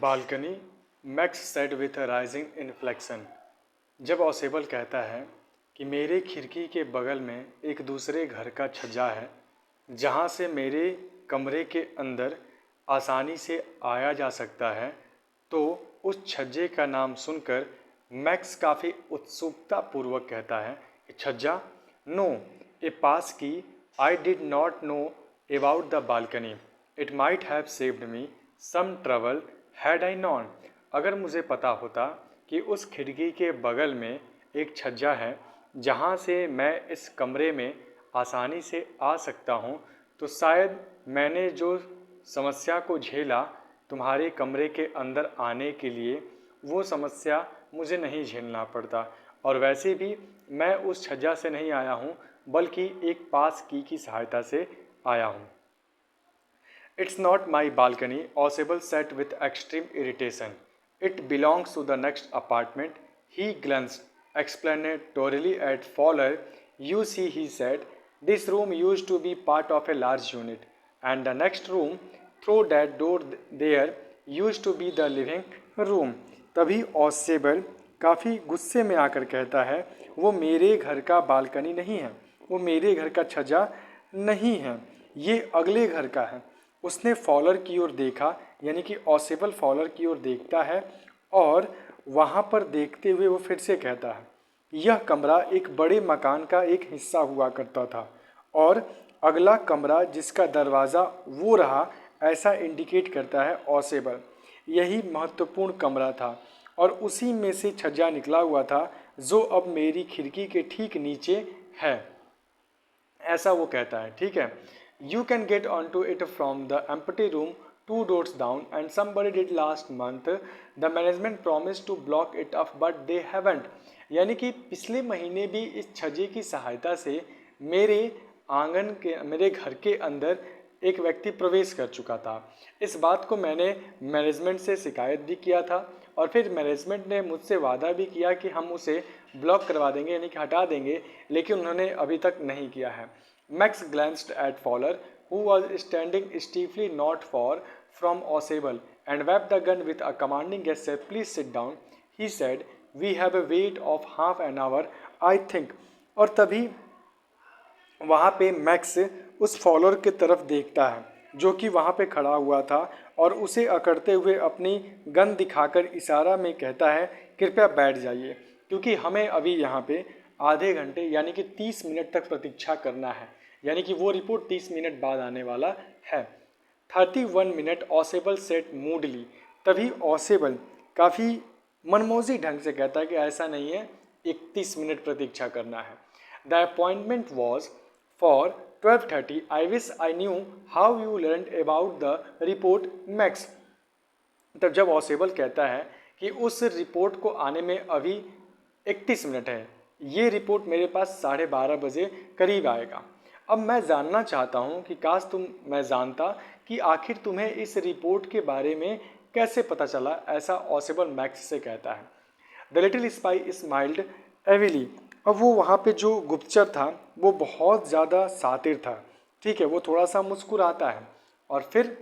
Balcony, max said with a rising inflection. जब Ausable कहता है कि मेरे खिड़की के बगल में एक दूसरे घर का छज्जा है जहाँ से मेरे कमरे के अंदर आसानी से आया जा सकता है, तो उस छज्जे का नाम सुनकर मैक्स काफ़ी उत्सुकता पूर्वक कहता है कि छज्जा? No, a pass key I did not know about the balcony. It might have saved me some trouble had I known. अगर मुझे पता होता कि उस खिड़की के बगल में एक छज्जा है जहाँ से मैं इस कमरे में आसानी से आ सकता हूँ, तो शायद मैंने जो समस्या को झेला तुम्हारे कमरे के अंदर आने के लिए, वो समस्या मुझे नहीं झेलना पड़ता। और वैसे भी मैं उस छज्जा से नहीं आया हूँ, बल्कि एक पास की सहायता से आया हूँ। It's not my balcony, Osable said with extreme irritation. It belongs to the next apartment. He glanced explanatorily at Fowler. You see, he said, this room used to be part of a large unit, and the next room, through that door there, used to be the living room. तभी Ausable काफ़ी गुस्से में आकर कहता है, वो मेरे घर का बालकनी नहीं है, वो मेरे घर का छज्जा नहीं है, ये अगले घर का है। उसने फॉलर की ओर देखा, यानी कि ऑसेबल फॉलर की ओर देखता है और वहाँ पर देखते हुए वो फिर से कहता है, यह कमरा एक बड़े मकान का एक हिस्सा हुआ करता था और अगला कमरा जिसका दरवाज़ा वो रहा, ऐसा इंडिकेट करता है ऑसेबल। यही महत्वपूर्ण कमरा था और उसी में से छज्जा निकला हुआ था जो अब मेरी खिड़की के ठीक नीचे है, ऐसा वो कहता है। ठीक है, You can get onto it from the empty room 2 doors down, and somebody did last month. The management promised to block it up, but they haven't. यानी कि पिछले महीने भी इस छज्जे की सहायता से मेरे घर के अंदर एक व्यक्ति प्रवेश कर चुका था। इस बात को मैंने मैनेजमेंट से शिकायत भी किया था और फिर मैनेजमेंट ने मुझसे वादा भी किया कि हम उसे ब्लॉक करवा देंगे, यानी कि हटा देंगे, लेकिन उन्होंने अभी तक नहीं किया है। Max glanced at Fowler, who was standing stiffly not far from Osable, and waved the gun with a commanding gesture. Please sit down, he said. We have a wait of half an hour, I think. और तभी वहाँ पे max उस follower की तरफ देखता है जो कि वहाँ पे खड़ा हुआ था और उसे अकड़ते हुए अपनी गन दिखाकर इशारा में कहता है, कृपया बैठ जाइए, क्योंकि हमें अभी यहाँ पे आधे घंटे यानी कि 30 मिनट तक प्रतीक्षा करना है, यानी कि वो रिपोर्ट 30 मिनट बाद आने वाला है। 31 मिनट, ऑसेबल सेट मूडली। तभी ऑसेबल काफ़ी मनमौजी ढंग से कहता है कि ऐसा नहीं है, 31 मिनट प्रतीक्षा करना है। The appointment was for 12:30. I wish I knew how you learn about the report max. तब जब ऑसेबल कहता है कि उस रिपोर्ट को आने में अभी 31 मिनट है, ये रिपोर्ट मेरे पास 12:30 बजे करीब आएगा। अब मैं जानना चाहता हूँ कि काश मैं जानता कि आखिर तुम्हें इस रिपोर्ट के बारे में कैसे पता चला, ऐसा ऑसेबल मैक्स से कहता है। The little spy smiled evilly. अब वो वहाँ पे जो गुप्तचर था वो बहुत ज़्यादा शातिर था। ठीक है, वो थोड़ा सा मुस्कुराता है और फिर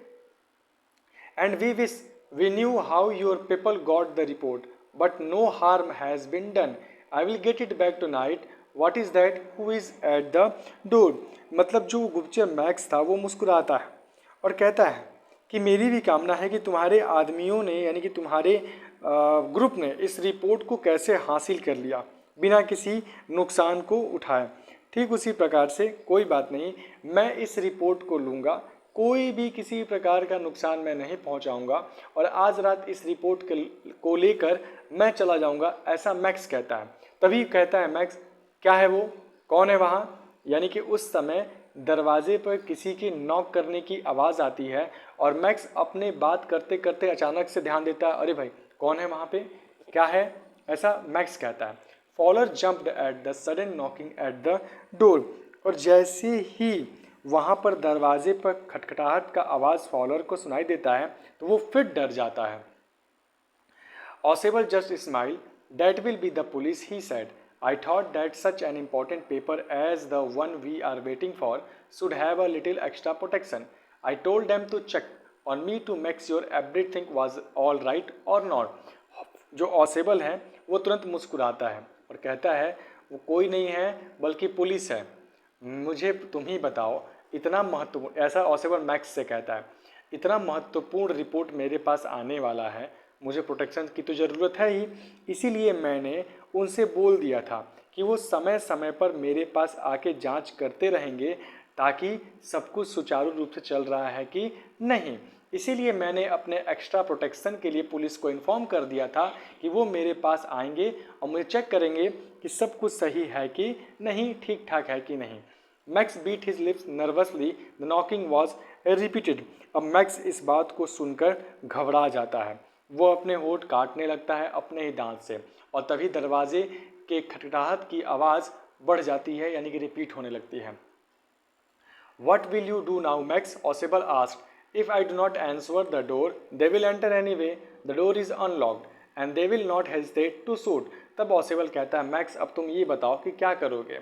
and we wish we knew how your people got the report but no harm has been done. I will get it back tonight. What is that who is at the door. मतलब जो गुप्तचर max था वो मुस्कुराता है और कहता है कि मेरी भी कामना है कि तुम्हारे आदमियों ने, यानी कि तुम्हारे ग्रुप ने इस रिपोर्ट को कैसे हासिल कर लिया बिना किसी नुकसान को उठाए। ठीक उसी प्रकार से कोई बात नहीं, मैं इस रिपोर्ट को लूँगा, कोई भी किसी प्रकार का नुकसान मैं नहीं पहुंचाऊंगा और आज रात इस रिपोर्ट को लेकर मैं चला जाऊंगा, ऐसा मैक्स कहता है। तभी कहता है मैक्स, क्या है वो, कौन है वहाँ। यानी कि उस समय दरवाजे पर किसी की नॉक करने की आवाज़ आती है और मैक्स अपने बात करते करते अचानक से ध्यान देता है, अरे भाई कौन है वहाँ पे, क्या है, ऐसा मैक्स कहता है। Fowler jumped at the sudden knocking at the door. और जैसे ही वहाँ पर दरवाजे पर खटखटाहट का आवाज़ फॉलर को सुनाई देता है तो वो फिर डर जाता है। Ausable just smile, that will be the police, he said. I thought that such an important paper as the one we are waiting for should have a little extra protection. I told them to check on me to make sure everything was all right और not. जो Ausable है वो तुरंत मुस्कुराता है और कहता है वो कोई नहीं है बल्कि पुलिस है, मुझे तुम ही बताओ। इतना महत्वपूर्ण, ऐसा ऑसेबल मैक्स से कहता है, इतना महत्वपूर्ण रिपोर्ट मेरे पास आने वाला है, मुझे प्रोटेक्शन की तो ज़रूरत है ही, इसीलिए मैंने उनसे बोल दिया था कि वो समय समय पर मेरे पास आके जांच करते रहेंगे ताकि सब कुछ सुचारू रूप से चल रहा है कि नहीं। इसीलिए मैंने अपने एक्स्ट्रा प्रोटेक्शन के लिए पुलिस को इन्फॉर्म कर दिया था कि वो मेरे पास आएंगे और मुझे चेक करेंगे कि सब कुछ सही है कि नहीं, ठीक ठाक है कि नहीं। Max bit his lips nervously, the knocking was repeated. अब मैक्स इस बात को सुनकर घबरा जाता है, वो अपने होंठ काटने लगता है अपने ही दांत से, और तभी दरवाजे के खटखटाहट की आवाज़ बढ़ जाती है, यानी कि रिपीट होने लगती है। What will you do now, Max? Ossibel asked. If I do not answer the door, they will enter anyway. The door is unlocked and they will not hesitate to shoot. तब Ausable कहता है, max अब तुम ये बताओ कि क्या करोगे।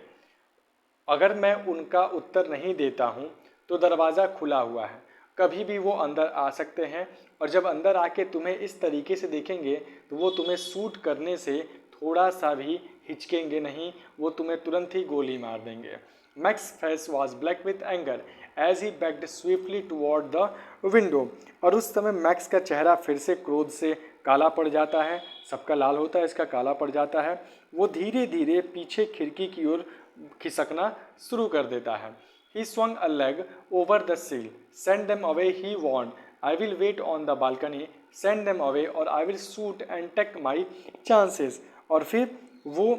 अगर मैं उनका उत्तर नहीं देता हूँ तो दरवाज़ा खुला हुआ है, कभी भी वो अंदर आ सकते हैं, और जब अंदर आके तुम्हें इस तरीके से देखेंगे तो वो तुम्हें शूट करने से थोड़ा सा भी हिचकेंगे नहीं, वो तुम्हें तुरंत ही गोली मार देंगे। Max face was black with anger as he backed swiftly toward the window. और उस समय मैक्स का चेहरा फिर से क्रोध से काला पड़ जाता है, सबका लाल होता है, इसका काला पड़ जाता है। वो धीरे धीरे पीछे खिड़की की ओर खिसकना शुरू कर देता है। He swung a leg over the sill. Send them away, he warned. I will wait on the balcony. Send them away or I will shoot and take my chances. और फिर वो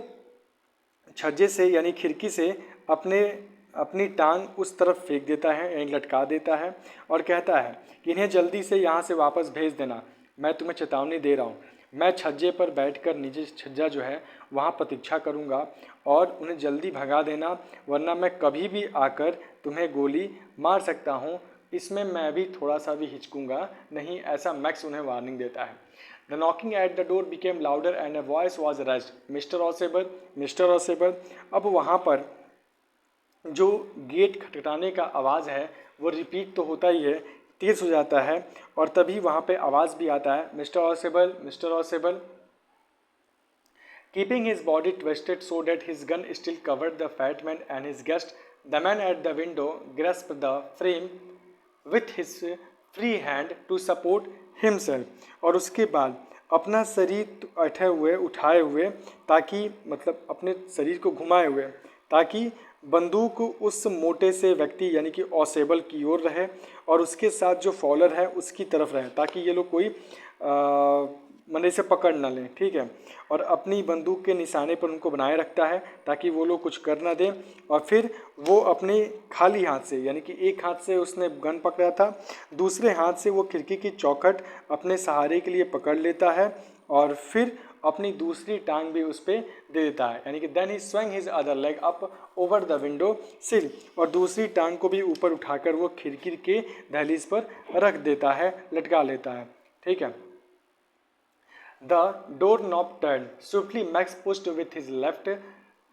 छज्जे से यानी खिड़की से अपनी टांग उस तरफ फेंक देता है, यानी लटका देता है, और कहता है कि इन्हें जल्दी से यहाँ से वापस भेज देना, मैं तुम्हें चेतावनी दे रहा हूँ। मैं छज्जे पर बैठकर नीचे छज्जा जो है वहाँ प्रतीक्षा करूँगा और उन्हें जल्दी भगा देना, वरना मैं कभी भी आकर तुम्हें गोली मार सकता हूँ, इसमें मैं भी थोड़ा सा भी हिचकूँगा नहीं, ऐसा मैक्स उन्हें वार्निंग देता है। The knocking at the door became louder and a voice was raised. Mr. Ossibel, Mr. Ossibel। अब वहाँ पर जो गेट खटखटाने का आवाज़ है वो रिपीट तो होता ही है, तेज़ हो जाता है, और तभी वहाँ पे आवाज़ भी आता है, mister Ausable, mister Ausable. Keeping his body twisted so that his gun still covered the fat man and his guest, the man at the window grasped the frame with his free hand to support himself। और उसके बाद अपना शरीर उठाए हुए ताकि मतलब अपने शरीर को घुमाए हुए ताकि बंदूक उस मोटे से व्यक्ति यानी कि ऑसेबल की ओर रहे और उसके साथ जो फॉलर है उसकी तरफ रहे, ताकि ये लोग कोई मंडे से पकड़ ना लें, ठीक है। और अपनी बंदूक के निशाने पर उनको बनाए रखता है ताकि वो लोग कुछ कर ना दें। और फिर वो अपने खाली हाथ से, यानी कि एक हाथ से उसने गन पकड़ा था, दूसरे हाथ से वो खिड़की की चौखट अपने सहारे के लिए पकड़ लेता है और फिर अपनी दूसरी टांग भी उस पर दे देता है, यानी कि then he swung his other leg up over the window sill. और दूसरी टांग को भी ऊपर उठाकर वो खिड़की के दहलीज पर रख देता है, लटका लेता है, ठीक है। The doorknob turned. Swiftly, Max pushed with his left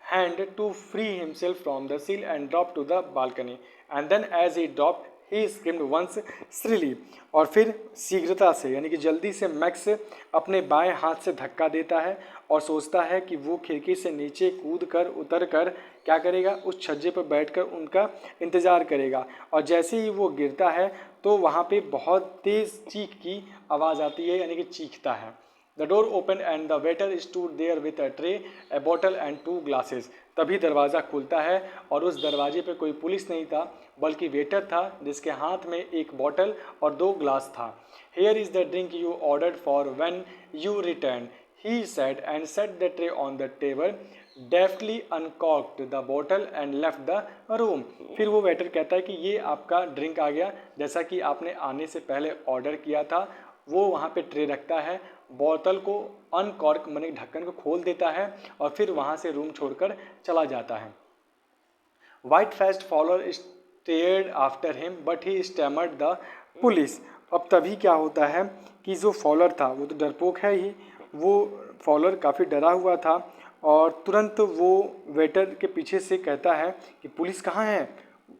hand to free himself from the sill and dropped to the balcony. And then, as he dropped, he screamed once shrilly. और फिर शीघ्रता से यानी कि जल्दी से मैक्स अपने बाएं हाथ से धक्का देता है और सोचता है कि वो खिड़की से नीचे कूद कर उतर कर क्या करेगा, उस छज्जे पर बैठकर उनका इंतज़ार करेगा। और जैसे ही वो गिरता है तो वहाँ पे बहुत तेज़ चीख की आवाज़ आती है, यानी कि चीखता है। The door opened and the waiter stood there with a tray, a bottle and 2 glasses. तभी दरवाज़ा खुलता है और उस दरवाजे पे कोई पुलिस नहीं था बल्कि वेटर था जिसके हाथ में एक बॉटल और 2 ग्लास था। Here is the drink you ordered for when you returned, he said and set the tray on the table, deftly uncorked the bottle and left the room। फिर वो वेटर कहता है कि ये आपका ड्रिंक आ गया जैसा कि आपने आने से पहले ऑर्डर किया था। वो वहाँ पे ट्रे रखता है, बोतल को अनकॉर्क माने ढक्कन को खोल देता है और फिर वहाँ से रूम छोड़कर चला जाता है। White faced follower stared after him but he stammered the police. अब तभी क्या होता है कि जो फॉलोअर था वो तो डरपोक है ही, वो फॉलोअर काफ़ी डरा हुआ था और तुरंत वो वेटर के पीछे से कहता है कि पुलिस कहाँ है।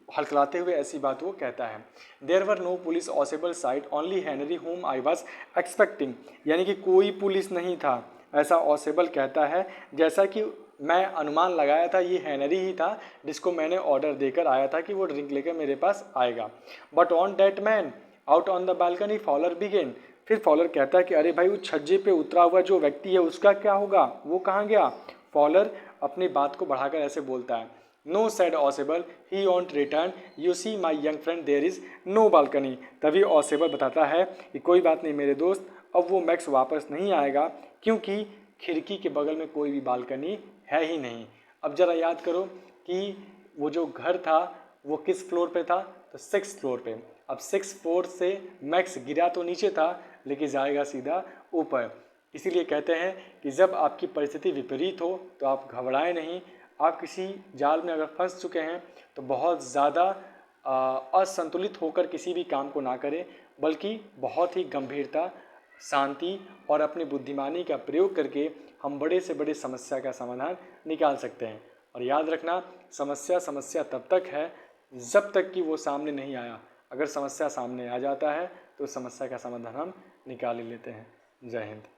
हल्कलाते हुए ऐसी बात वो कहता है। There were no police Ausable said only Henry whom I was expecting, यानी कि कोई पुलिस नहीं था, ऐसा ऑसेबल कहता है, जैसा कि मैं अनुमान लगाया था ये हेनरी ही था जिसको मैंने ऑर्डर देकर आया था कि वो ड्रिंक लेकर मेरे पास आएगा। But on that man out on the balcony Fowler began, फिर फॉलर कहता है कि अरे भाई उस छज्जे पे उतरा हुआ जो व्यक्ति है उसका क्या होगा, वो कहाँ गया। फॉलर अपनी बात को बढ़ाकर ऐसे बोलता है, no said Ausable he won't return, you see my young friend there is no balcony. तभी ऑसेबल बताता है कि कोई बात नहीं मेरे दोस्त, अब वो मैक्स वापस नहीं आएगा क्योंकि खिड़की के बगल में कोई भी बालकनी है ही नहीं। अब ज़रा याद करो कि वो जो घर था वो किस फ्लोर पे था, तो 6th फ्लोर पे। अब 6th फ्लोर से मैक्स गिरा तो नीचे था लेकिन जाएगा सीधा ऊपर। इसीलिए कहते हैं कि जब आपकी परिस्थिति विपरीत हो तो आप घबराएं नहीं। आप किसी जाल में अगर फंस चुके हैं तो बहुत ज़्यादा असंतुलित होकर किसी भी काम को ना करें, बल्कि बहुत ही गंभीरता, शांति और अपनी बुद्धिमानी का प्रयोग करके हम बड़े से बड़े समस्या का समाधान निकाल सकते हैं। और याद रखना, समस्या तब तक है जब तक कि वो सामने नहीं आया। अगर समस्या सामने आ जाता है तो समस्या का समाधान हम निकाल ही लेते हैं। जय हिंद।